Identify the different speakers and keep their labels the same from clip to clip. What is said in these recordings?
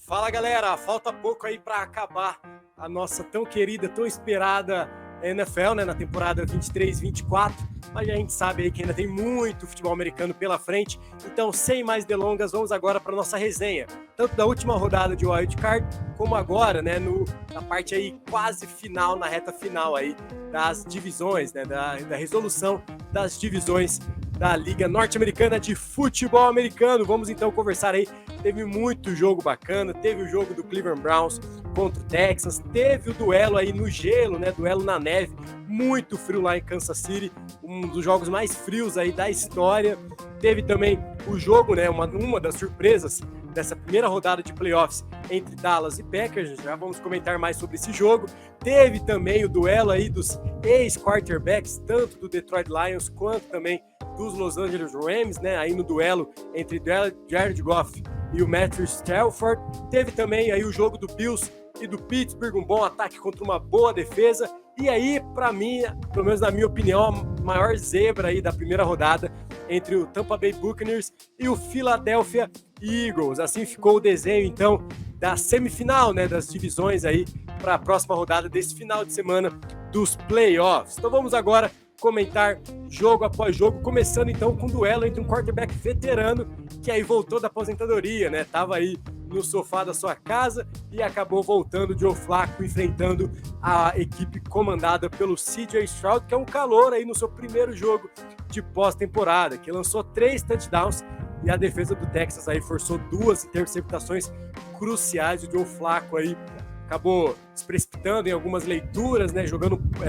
Speaker 1: Fala galera, falta pouco aí para acabar a nossa tão querida, tão esperada NFL, né, na temporada 23-24, mas a gente sabe aí que ainda tem muito futebol americano pela frente, então sem mais delongas, vamos agora para nossa resenha, tanto da última rodada de Wild Card, como agora, né, na parte aí quase final, na reta final aí das divisões, né, da resolução das divisões da Liga Norte-Americana de Futebol Americano. Vamos então conversar aí. Teve muito jogo bacana, teve o jogo do Cleveland Browns contra o Texans, teve o duelo aí no gelo, né, duelo na neve, muito frio lá em Kansas City, um dos jogos mais frios aí da história. Teve também o jogo, né, uma das surpresas dessa primeira rodada de playoffs entre Dallas e Packers, já vamos comentar mais sobre esse jogo. Teve também o duelo aí dos ex-quarterbacks, tanto do Detroit Lions quanto também dos Los Angeles Rams, né, aí no duelo entre Jared Goff e o Matthew Stafford. Teve também aí o jogo do Bills e do Pittsburgh, um bom ataque contra uma boa defesa. E aí, para mim, pelo menos na minha opinião, a maior zebra aí da primeira rodada entre o Tampa Bay Buccaneers e o Philadelphia Eagles. Assim ficou o desenho, então, da semifinal, né, das divisões aí para a próxima rodada desse final de semana dos playoffs. Então vamos agora comentar jogo após jogo, começando então com um duelo entre um quarterback veterano que aí voltou da aposentadoria, né? Tava aí no sofá da sua casa e acabou voltando, Joe Flacco, enfrentando a equipe comandada pelo CJ Stroud, que é um calouro aí no seu primeiro jogo de pós-temporada, que lançou 3 touchdowns e a defesa do Texas aí forçou 2 interceptações cruciais. O Joe Flacco aí acabou se precipitando em algumas leituras, né,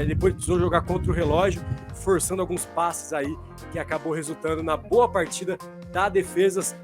Speaker 1: depois precisou jogar contra o relógio, forçando alguns passes aí, que acabou resultando na boa partida da defesa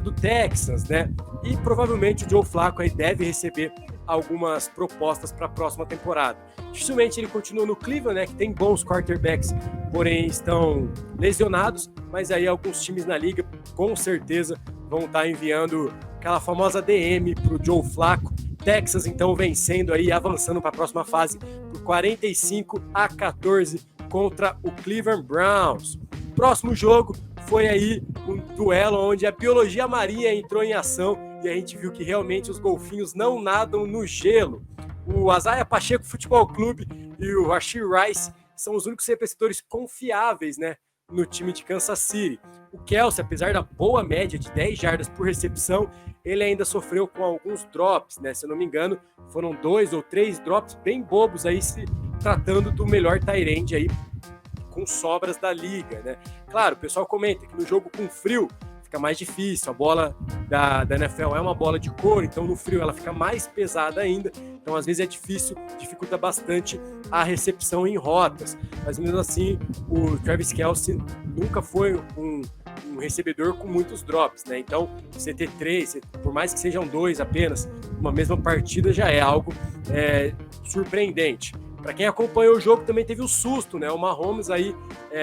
Speaker 1: do Texans, né, e provavelmente o Joe Flacco aí deve receber algumas propostas para a próxima temporada. Dificilmente ele continua no Cleveland, né, que tem bons quarterbacks, porém estão lesionados, mas aí alguns times na liga com certeza vão estar enviando aquela famosa DM para o Joe Flacco. Texas, então, vencendo aí, avançando para a próxima fase por 45-14 contra o Cleveland Browns. Próximo jogo foi aí um duelo onde a biologia marinha entrou em ação e a gente viu que realmente os golfinhos não nadam no gelo. O Azaia Pacheco Futebol Clube e o Rashee Rice são os únicos repetidores confiáveis, né, no time de Kansas City. O Kelce, apesar da boa média de 10 jardas por recepção, ele ainda sofreu com alguns drops, né? Se eu não me engano, foram 2 ou 3 drops bem bobos aí, se tratando do melhor tight end aí com sobras da liga, né? Claro, o pessoal comenta que no jogo com frio fica mais difícil, a bola da NFL é uma bola de couro, então no frio ela fica mais pesada ainda, então às vezes é difícil, dificulta bastante a recepção em rotas, mas mesmo assim o Travis Kelce nunca foi um recebedor com muitos drops, né? Então você ter 3, por mais que sejam 2 apenas, uma mesma partida já é algo surpreendente. Para quem acompanhou o jogo também teve o susto, né? O Mahomes aí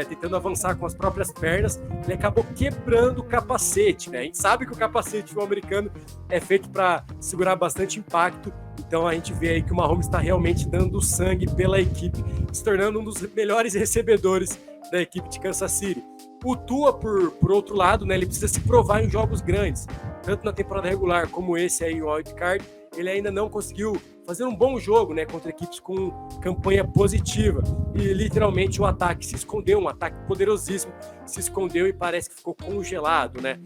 Speaker 1: tentando avançar com as próprias pernas, ele acabou quebrando o capacete, né? A gente sabe que o capacete do futebol americano é feito para segurar bastante impacto, então a gente vê aí que o Mahomes está realmente dando sangue pela equipe, se tornando um dos melhores recebedores da equipe de Kansas City. O Tua, por outro lado, né, ele precisa se provar em jogos grandes, tanto na temporada regular como esse aí, o Wild Card, ele ainda não conseguiu fazer um bom jogo, né, contra equipes com campanha positiva, e literalmente o ataque se escondeu, um ataque poderosíssimo se escondeu e parece que ficou congelado, né.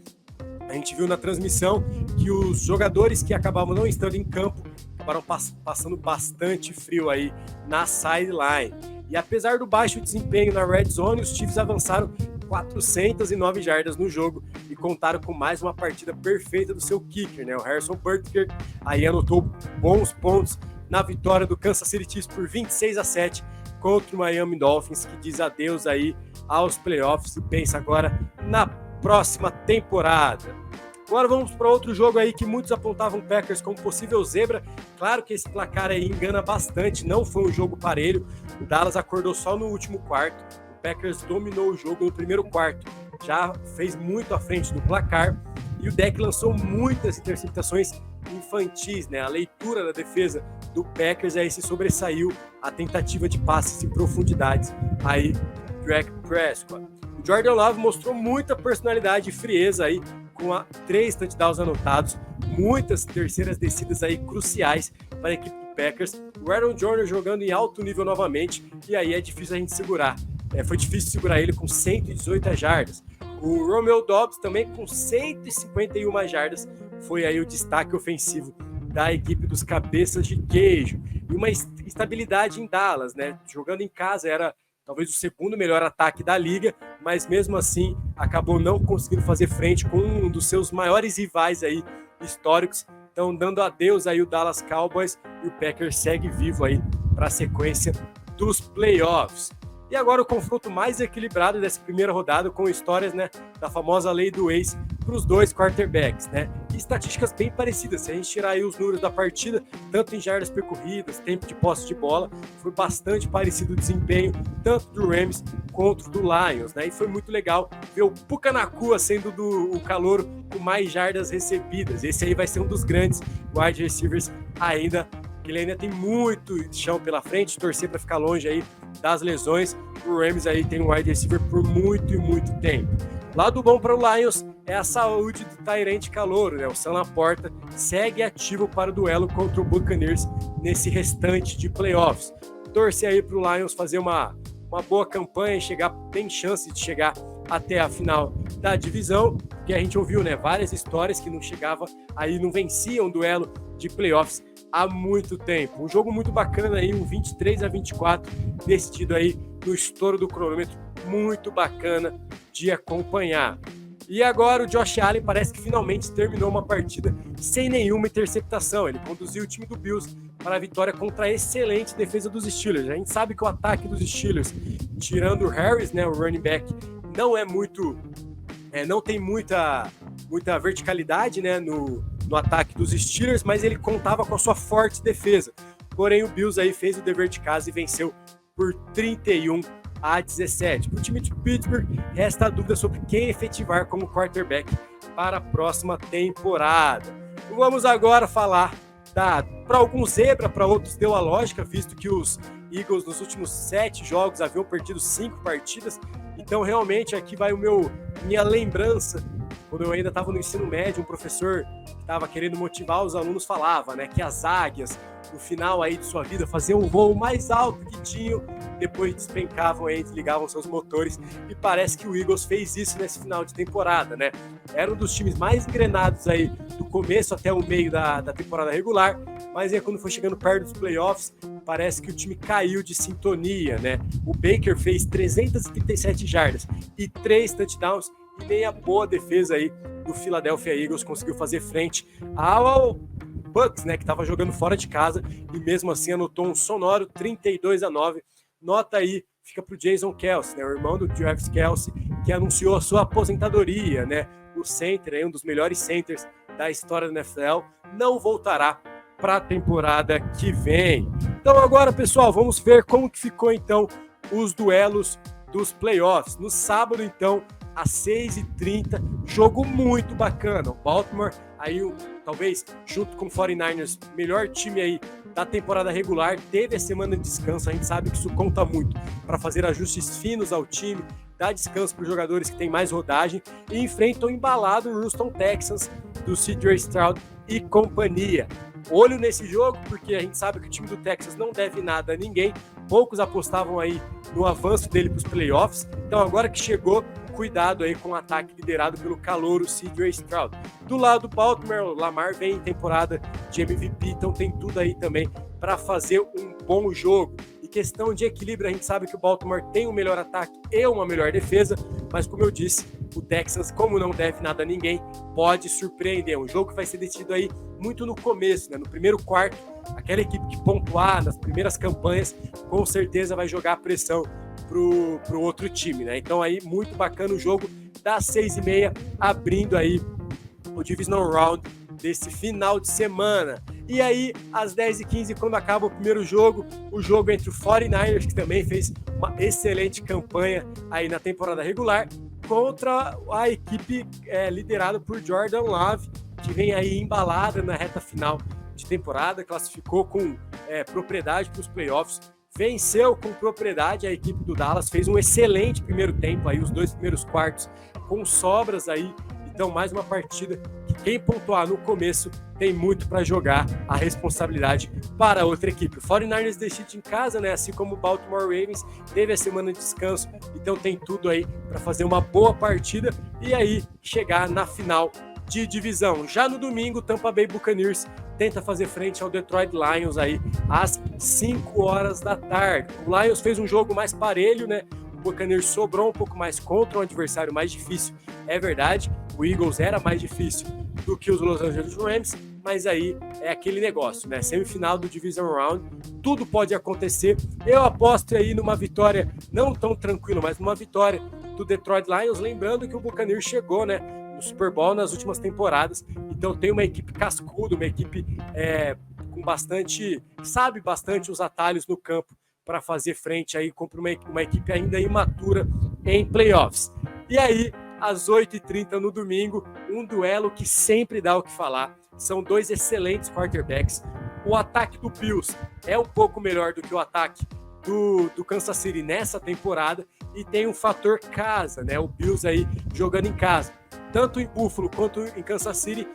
Speaker 1: A gente viu na transmissão que os jogadores que acabavam não estando em campo acabaram passando bastante frio aí na sideline. E apesar do baixo desempenho na Red Zone, os Chiefs avançaram 409 jardas no jogo e contaram com mais uma partida perfeita do seu kicker, né? O Harrison Butker aí anotou bons pontos na vitória do Kansas City Chiefs por 26-7 contra o Miami Dolphins, que diz adeus aí aos playoffs e pensa agora na próxima temporada. Agora vamos para outro jogo aí que muitos apontavam o Packers como possível zebra. Claro que esse placar aí engana bastante, não foi um jogo parelho. O Dallas acordou só no último quarto. O Packers dominou o jogo no primeiro quarto, já fez muito à frente do placar. E o deck lançou muitas interceptações infantis, né? A leitura da defesa do Packers aí se sobressaiu a tentativa de passes em profundidades aí do Dak Prescott. O Jordan Love mostrou muita personalidade e frieza aí com 3 touchdowns anotados, muitas terceiras descidas aí cruciais para a equipe do Packers. O Aaron Jones jogando em alto nível novamente, e aí é difícil a gente segurar. Foi difícil segurar ele com 118 jardas. O Romeo Doubs também com 151 jardas, foi aí o destaque ofensivo da equipe dos cabeças de queijo. E uma estabilidade em Dallas, né? Jogando em casa era talvez o segundo melhor ataque da liga, mas mesmo assim acabou não conseguindo fazer frente com um dos seus maiores rivais aí históricos. Então dando adeus aí o Dallas Cowboys, e o Packers segue vivo aí para a sequência dos playoffs. E agora o confronto mais equilibrado dessa primeira rodada, com histórias, né, da famosa lei do ex para os dois quarterbacks, né? E estatísticas bem parecidas. Se a gente tirar aí os números da partida, tanto em jardas percorridas, tempo de posse de bola, foi bastante parecido o desempenho, tanto do Rams quanto do Lions, né? E foi muito legal ver o Puka Nacua sendo o calouro com mais jardas recebidas. Esse aí vai ser um dos grandes wide receivers ainda, que ele ainda tem muito chão pela frente, torcer para ficar longe aí das lesões. O Rams aí tem um wide receiver por muito e muito tempo. Lado bom para o Lions é a saúde do Tyrande calouro, né? O Sam Laporta segue ativo para o duelo contra o Buccaneers nesse restante de playoffs. Torcer aí para o Lions fazer uma boa campanha e tem chance de chegar até a final da divisão, que a gente ouviu, né? Várias histórias que não venciam um duelo de playoffs há muito tempo. Um jogo muito bacana aí, um 23-24, decidido aí no estouro do cronômetro, muito bacana de acompanhar. E agora o Josh Allen parece que finalmente terminou uma partida sem nenhuma interceptação. Ele conduziu o time do Bills para a vitória contra a excelente defesa dos Steelers. A gente sabe que o ataque dos Steelers, tirando o Harris, né, o running back, não tem muita verticalidade, né, no ataque dos Steelers, mas ele contava com a sua forte defesa. Porém, o Bills aí fez o dever de casa e venceu por 31-17. Para o time de Pittsburgh, resta a dúvida sobre quem efetivar como quarterback para a próxima temporada. Vamos agora falar para alguns zebra, para outros deu a lógica, visto que os Eagles nos últimos 7 jogos haviam perdido 5 partidas. Então, realmente, aqui vai minha lembrança. Quando eu ainda estava no ensino médio, um professor que estava querendo motivar os alunos falava, né, que as águias, no final aí de sua vida, faziam o voo mais alto que tinham, depois despencavam aí, desligavam seus motores, e parece que o Eagles fez isso nesse final de temporada, né? Era um dos times mais engrenados aí do começo até o meio da temporada regular, mas aí quando foi chegando perto dos playoffs, parece que o time caiu de sintonia, né? O Baker fez 337 jardas e 3 touchdowns, e nem a boa defesa aí do Philadelphia Eagles conseguiu fazer frente ao Bucks, né, que estava jogando fora de casa, e mesmo assim anotou um sonoro 32-9. Nota aí, fica para o Jason Kelce, né, o irmão do Travis Kelce, que anunciou a sua aposentadoria, né? O center, aí, um dos melhores centers da história do NFL, não voltará para a temporada que vem. Então agora, pessoal, vamos ver como que ficou então os duelos dos playoffs. No sábado, então, às 6h30, jogo muito bacana. O Baltimore, aí talvez junto com o 49ers, melhor time aí da temporada regular, teve a semana de descanso. A gente sabe que isso conta muito para fazer ajustes finos ao time, dar descanso para os jogadores que têm mais rodagem, e enfrentam embalado o Houston Texans do C.J. Stroud e companhia. Olho nesse jogo, porque a gente sabe que o time do Texas não deve nada a ninguém. Poucos apostavam aí no avanço dele para os playoffs. Então agora que chegou, cuidado aí com o ataque liderado pelo calouro C.J. Stroud. Do lado do Baltimore, o Lamar vem em temporada de MVP, então tem tudo aí também para fazer um bom jogo. E questão de equilíbrio, a gente sabe que o Baltimore tem um melhor ataque e uma melhor defesa, mas como eu disse, o Texans, como não deve nada a ninguém, pode surpreender. Um jogo que vai ser decidido aí muito no começo, né? No primeiro quarto. Aquela equipe que pontuar nas primeiras campanhas, com certeza vai jogar pressão pro outro time, né? Então aí, muito bacana o jogo das 6h30, abrindo aí o Divisional Round desse final de semana. E aí, às 10h15, quando acaba o primeiro jogo, o jogo entre o 49ers, que também fez uma excelente campanha aí na temporada regular, contra a equipe liderada por Jordan Love, que vem aí embalada na reta final de temporada, classificou com propriedade para os playoffs, venceu com propriedade a equipe do Dallas, fez um excelente primeiro tempo, aí os 2 primeiros quartos com sobras aí, e Então, mais uma partida que quem pontuar no começo tem muito para jogar, a responsabilidade para a outra equipe. O 49ers decide em casa, né? Assim como o Baltimore Ravens teve a semana de descanso, então tem tudo aí para fazer uma boa partida e aí chegar na final de divisão. Já no domingo, o Tampa Bay Buccaneers tenta fazer frente ao Detroit Lions aí às 5 horas da tarde. O Lions fez um jogo mais parelho, né? O Buccaneers sobrou um pouco mais contra um adversário mais difícil, é verdade. O Eagles era mais difícil do que os Los Angeles Rams, mas aí é aquele negócio, né? Semifinal do Division Round, tudo pode acontecer. Eu aposto aí numa vitória, não tão tranquila, mas numa vitória do Detroit Lions, lembrando que o Buccaneers chegou, né, no Super Bowl nas últimas temporadas, então tem uma equipe cascuda, uma equipe com bastante, sabe bastante os atalhos no campo para fazer frente aí contra uma equipe ainda imatura em playoffs. E aí, às 8h30 no domingo, um duelo que sempre dá o que falar. São dois excelentes quarterbacks. O ataque do Bills é um pouco melhor do que o ataque do Kansas City nessa temporada e tem um fator casa, né? O Bills aí jogando em casa. Tanto em Buffalo quanto em Kansas City,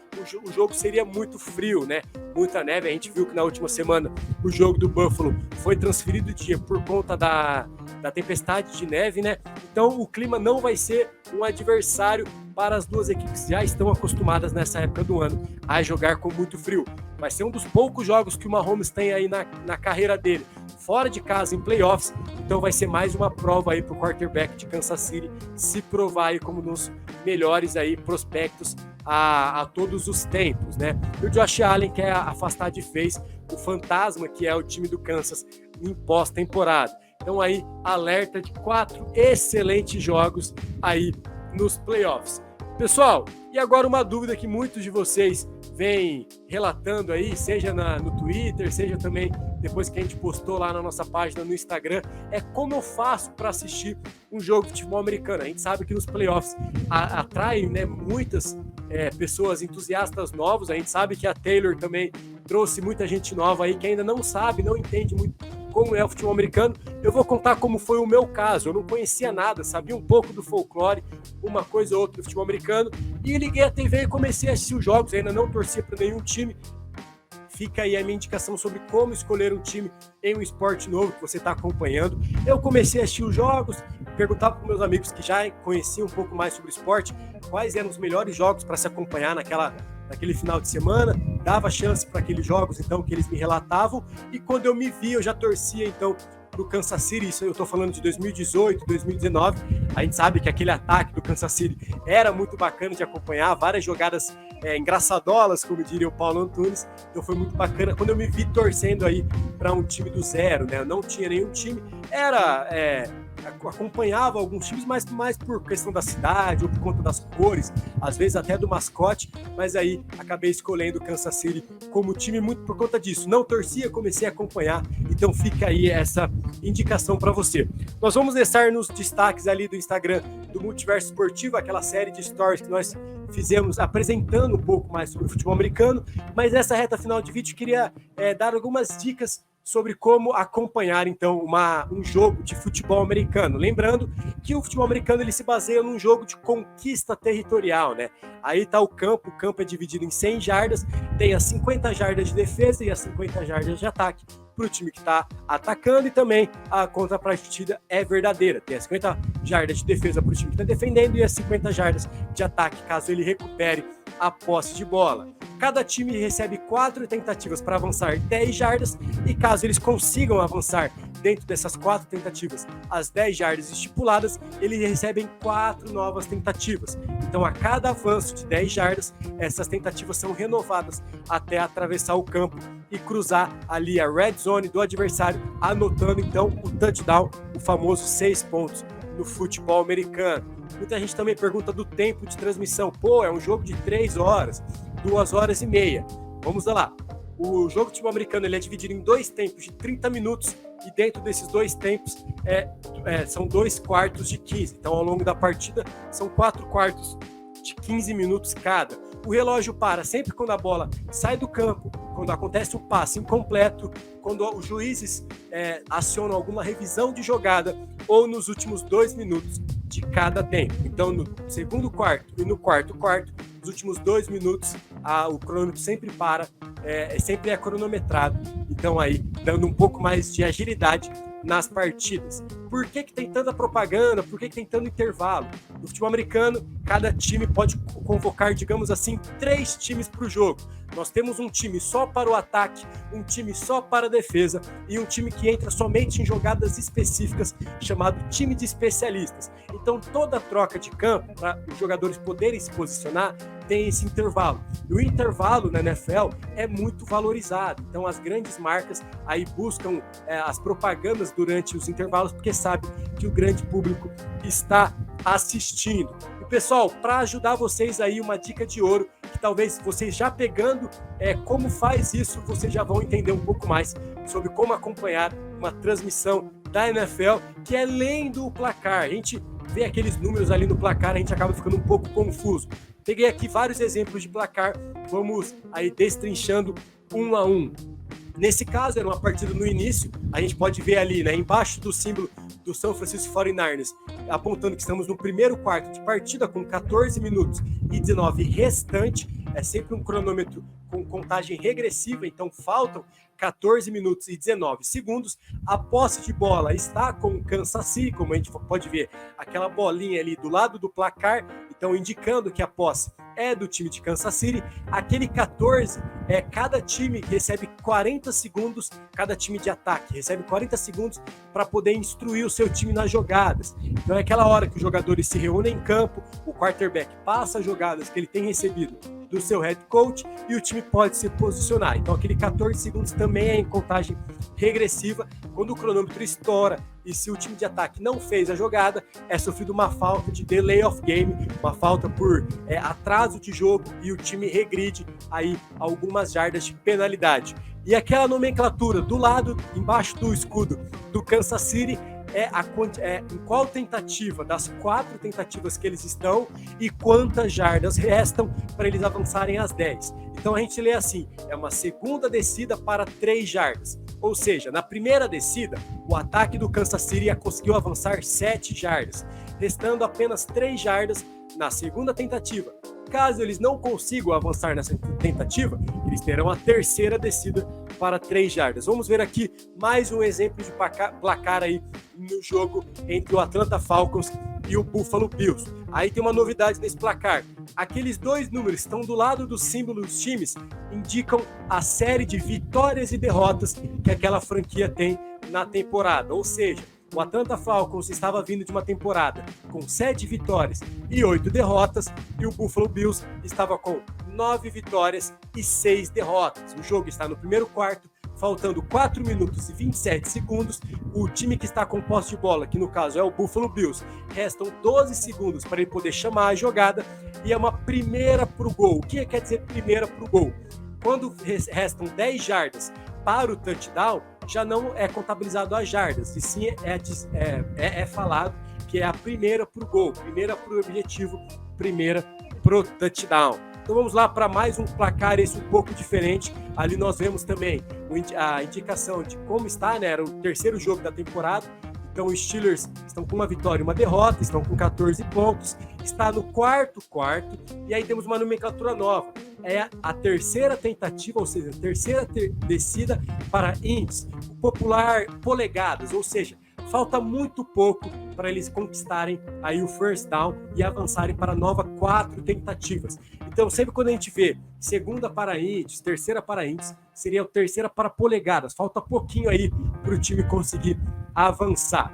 Speaker 1: o jogo seria muito frio, né? Muita neve. A gente viu que na última semana o jogo do Buffalo foi transferido de dia por conta da tempestade de neve, né? Então o clima não vai ser um adversário para as duas equipes que já estão acostumadas nessa época do ano a jogar com muito frio. Vai ser um dos poucos jogos que o Mahomes tem aí na carreira dele, fora de casa em playoffs, então vai ser mais uma prova aí para o quarterback de Kansas City se provar aí como um dos melhores aí prospectos a todos os tempos, né? E o Josh Allen quer afastar de vez o fantasma que é o time do Kansas em pós-temporada. Então aí, alerta de 4 excelentes jogos aí nos playoffs. Pessoal, e agora uma dúvida que muitos de vocês vêm relatando aí, seja no Twitter, seja também depois que a gente postou lá na nossa página no Instagram, é como eu faço para assistir um jogo de futebol americano. A gente sabe que nos playoffs atrai, né, muitas pessoas entusiastas novos, a gente sabe que a Taylor também trouxe muita gente nova aí que ainda não sabe, não entende muito como é o futebol americano. Eu vou contar como foi o meu caso. Eu não conhecia nada, sabia um pouco do folclore, uma coisa ou outra do futebol americano, e liguei a TV e comecei a assistir os jogos. Eu ainda não torcia para nenhum time. Fica aí a minha indicação sobre como escolher um time em um esporte novo que você está acompanhando. Eu comecei a assistir os jogos, perguntava para meus amigos que já conheciam um pouco mais sobre o esporte, quais eram os melhores jogos para se acompanhar naquele final de semana, dava chance para aqueles jogos então que eles me relatavam, e quando eu me vi, eu já torcia então do Kansas City. Isso eu tô falando de 2018, 2019, a gente sabe que aquele ataque do Kansas City era muito bacana de acompanhar, várias jogadas engraçadolas, como diria o Paulo Antunes, então foi muito bacana quando eu me vi torcendo aí para um time do zero, né? Eu não tinha nenhum time, acompanhava alguns times, mas mais por questão da cidade ou por conta das cores, às vezes até do mascote, mas aí acabei escolhendo o Kansas City como time muito por conta disso. Não torcia, comecei a acompanhar, então fica aí essa indicação para você. Nós vamos deixar nos destaques ali do Instagram do Multiverso Esportivo, aquela série de stories que nós fizemos apresentando um pouco mais sobre o futebol americano, mas nessa reta final de vídeo queria dar algumas dicas sobre como acompanhar, então, um jogo de futebol americano. Lembrando que o futebol americano ele se baseia num jogo de conquista territorial, né? Aí tá o campo é dividido em 100 jardas, tem as 50 jardas de defesa e as 50 jardas de ataque para o time que está atacando, e também a contrapartida é verdadeira. Tem as 50 jardas de defesa para o time que está defendendo e as 50 jardas de ataque, caso ele recupere a posse de bola. Cada time recebe 4 tentativas para avançar 10 jardas e caso eles consigam avançar dentro dessas 4 tentativas as 10 jardas estipuladas, eles recebem 4 novas tentativas. Então, a cada avanço de 10 jardas, essas tentativas são renovadas até atravessar o campo e cruzar ali a red zone do adversário, anotando então o touchdown, o famoso 6 pontos no futebol americano. Muita gente também pergunta do tempo de transmissão. Pô, é um jogo de 3 horas, 2 horas e meia. Vamos lá. O jogo de futebol americano ele é dividido em 2 tempos de 30 minutos e dentro desses 2 tempos são 2 quartos de 15. Então, ao longo da partida, são 4 quartos de 15 minutos cada. O relógio para sempre quando a bola sai do campo, quando acontece o passe incompleto, quando os juízes acionam alguma revisão de jogada ou nos últimos 2 minutos de cada tempo. Então, no segundo quarto e no quarto quarto, nos últimos 2 minutos, o cronômetro sempre sempre é cronometrado. Então, aí, dando um pouco mais de agilidade nas partidas. Por que tem tanta propaganda? Por que tem tanto intervalo? No futebol americano, cada time pode convocar, digamos assim, 3 times para o jogo. Nós temos um time só para o ataque, um time só para a defesa e um time que entra somente em jogadas específicas, chamado time de especialistas. Então, toda troca de campo, para os jogadores poderem se posicionar, tem esse intervalo. E o intervalo na NFL é muito valorizado. Então, as grandes marcas aí buscam as propagandas durante os intervalos, porque sabe que o grande público está assistindo. E, pessoal, para ajudar vocês aí, uma dica de ouro, que talvez vocês já pegando como faz isso, vocês já vão entender um pouco mais sobre como acompanhar uma transmissão da NFL, que é lendo o placar. A gente vê aqueles números ali no placar, a gente acaba ficando um pouco confuso. Peguei aqui vários exemplos de placar, vamos aí destrinchando um a um. Nesse caso, era uma partida no início, a gente pode ver ali, né, embaixo do símbolo do São Francisco 49ers, apontando que estamos no primeiro quarto de partida, com 14 minutos e 19 restante. É sempre um cronômetro com contagem regressiva, então faltam 14 minutos e 19 segundos. A posse de bola está com o Kansas City, como a gente pode ver, aquela bolinha ali do lado do placar, então indicando que a posse é do time de Kansas City. Aquele 14 cada time recebe 40 segundos, cada time de ataque recebe 40 segundos para poder instruir o seu time nas jogadas. Então é aquela hora que os jogadores se reúnem em campo, o quarterback passa as jogadas que ele tem recebido do seu head coach e o time pode se posicionar. Então aquele 14 segundos também é em contagem regressiva. Quando o cronômetro estoura e se o time de ataque não fez a jogada, é sofrido uma falta de delay of game, uma falta por atraso de jogo, e o time regride aí algumas jardas de penalidade. E aquela nomenclatura do lado, embaixo do escudo do Kansas City, em qual tentativa das 4 tentativas que eles estão e quantas jardas restam para eles avançarem às 10. Então a gente lê assim, é uma segunda descida para 3 jardas. Ou seja, na primeira descida, o ataque do Kansas City conseguiu avançar 7 jardas, restando apenas 3 jardas na segunda tentativa. Caso eles não consigam avançar nessa tentativa, eles terão a terceira descida para 3 jardas. Vamos ver aqui mais um exemplo de placar aí no jogo entre o Atlanta Falcons e o Buffalo Bills. Aí tem uma novidade nesse placar. Aqueles 2 números que estão do lado do símbolo dos times indicam a série de vitórias e derrotas que aquela franquia tem na temporada. Ou seja, o Atlanta Falcons estava vindo de uma temporada com 7 vitórias e 8 derrotas, e o Buffalo Bills estava com 9 vitórias e 6 derrotas. O jogo está no primeiro quarto, faltando 4 minutos e 27 segundos. O time que está com posse de bola, que no caso é o Buffalo Bills, restam 12 segundos para ele poder chamar a jogada, e é uma primeira para o gol. O que quer dizer primeira para o gol? Quando restam 10 jardas para o touchdown, já não é contabilizado as jardas, e sim é falado que é a primeira para o gol, primeira para o objetivo, primeira para o touchdown. Então vamos lá para mais um placar, esse um pouco diferente. Ali nós vemos também a indicação de como está, né? Era o terceiro jogo da temporada. Então os Steelers estão com uma vitória e uma derrota, estão com 14 pontos, está no quarto quarto, e aí temos uma nomenclatura nova. É a terceira tentativa, ou seja, a terceira descida para inches, o popular polegadas, ou seja, falta muito pouco para eles conquistarem aí o first down e avançarem para a nova 4 tentativas. Então, sempre quando a gente vê segunda para inches, terceira para inches, seria a terceira para polegadas. Falta pouquinho aí para o time conseguir avançar.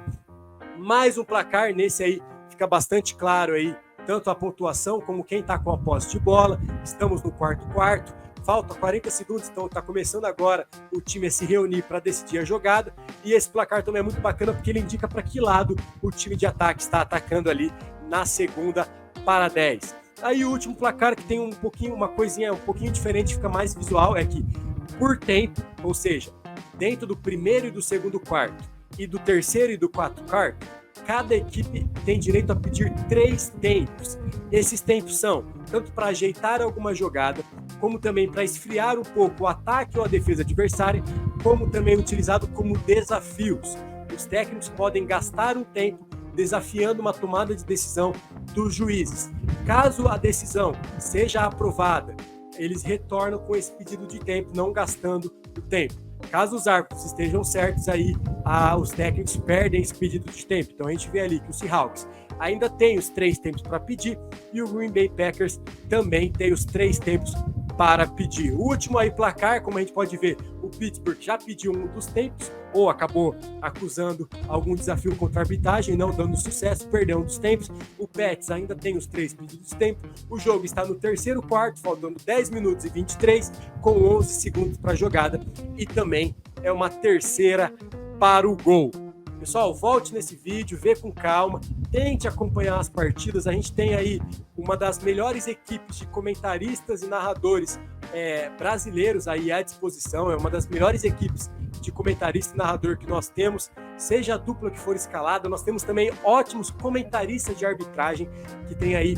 Speaker 1: Mais um placar, nesse aí fica bastante claro aí, tanto a pontuação como quem está com a posse de bola. Estamos no quarto quarto, falta 40 segundos, então está começando agora o time a se reunir para decidir a jogada. E esse placar também é muito bacana porque ele indica para que lado o time de ataque está atacando ali na segunda para 10. Aí o último placar, que tem uma coisinha um pouquinho diferente, fica mais visual, é que por tempo, ou seja, dentro do primeiro e do segundo quarto e do terceiro e do quarto quarto, cada equipe tem direito a pedir 3 tempos. Esses tempos são tanto para ajeitar alguma jogada, como também para esfriar um pouco o ataque ou a defesa adversária, como também utilizado como desafios. Os técnicos podem gastar um tempo desafiando uma tomada de decisão dos juízes. Caso a decisão seja aprovada, eles retornam com esse pedido de tempo, não gastando o tempo. Caso os árbitros estejam certos, aí os técnicos perdem esse pedido de tempo. Então a gente vê ali que o Seahawks ainda tem os 3 tempos para pedir e o Green Bay Packers também tem os 3 tempos para pedir. O último aí placar, como a gente pode ver, o Pittsburgh já pediu um dos tempos ou acabou acusando algum desafio contra a arbitragem, não dando sucesso, perdeu um dos tempos. O Pats ainda tem os 3 pedidos de tempo. O jogo está no terceiro quarto, faltando 10 minutos e 23, com 11 segundos para a jogada e também é uma terceira para o gol. Pessoal, volte nesse vídeo, vê com calma, tente acompanhar as partidas. A gente tem aí uma das melhores equipes de comentaristas e narradores brasileiros aí à disposição. É uma das melhores equipes de comentarista e narrador que nós temos, seja a dupla que for escalada. Nós temos também ótimos comentaristas de arbitragem que tem aí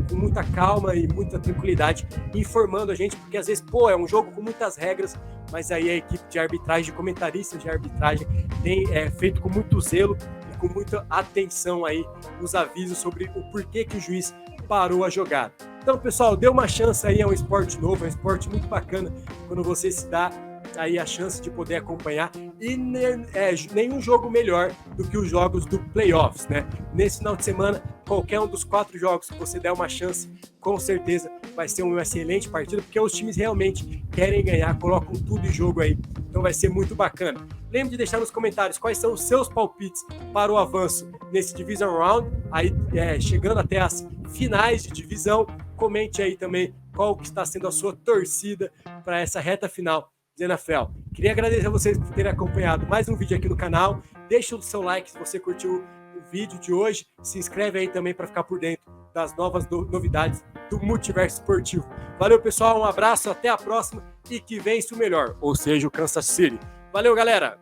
Speaker 1: com muita calma e muita tranquilidade informando a gente, porque às vezes, é um jogo com muitas regras, mas aí a equipe de arbitragem, de comentaristas de arbitragem tem feito com muito zelo e com muita atenção aí nos avisos sobre o porquê que o juiz parou a jogada. Então, pessoal, dê uma chance aí, é um esporte novo, é um esporte muito bacana quando você se dá aí a chance de poder acompanhar e nenhum jogo melhor do que os jogos do playoffs, né? Nesse final de semana, qualquer um dos 4 jogos que você der uma chance, com certeza vai ser uma excelente partida, porque os times realmente querem ganhar, colocam tudo em jogo aí, então vai ser muito bacana. Lembre de deixar nos comentários quais são os seus palpites para o avanço nesse Division Round, aí chegando até as finais de divisão. Comente aí também qual que está sendo a sua torcida para essa reta final da NFL. Queria agradecer a vocês por terem acompanhado mais um vídeo aqui no canal. Deixa o seu like se você curtiu o vídeo de hoje. Se inscreve aí também para ficar por dentro das novas novidades do Multiverso Esportivo. Valeu, pessoal. Um abraço, até a próxima e que vença o melhor, ou seja, o Kansas City. Valeu, galera!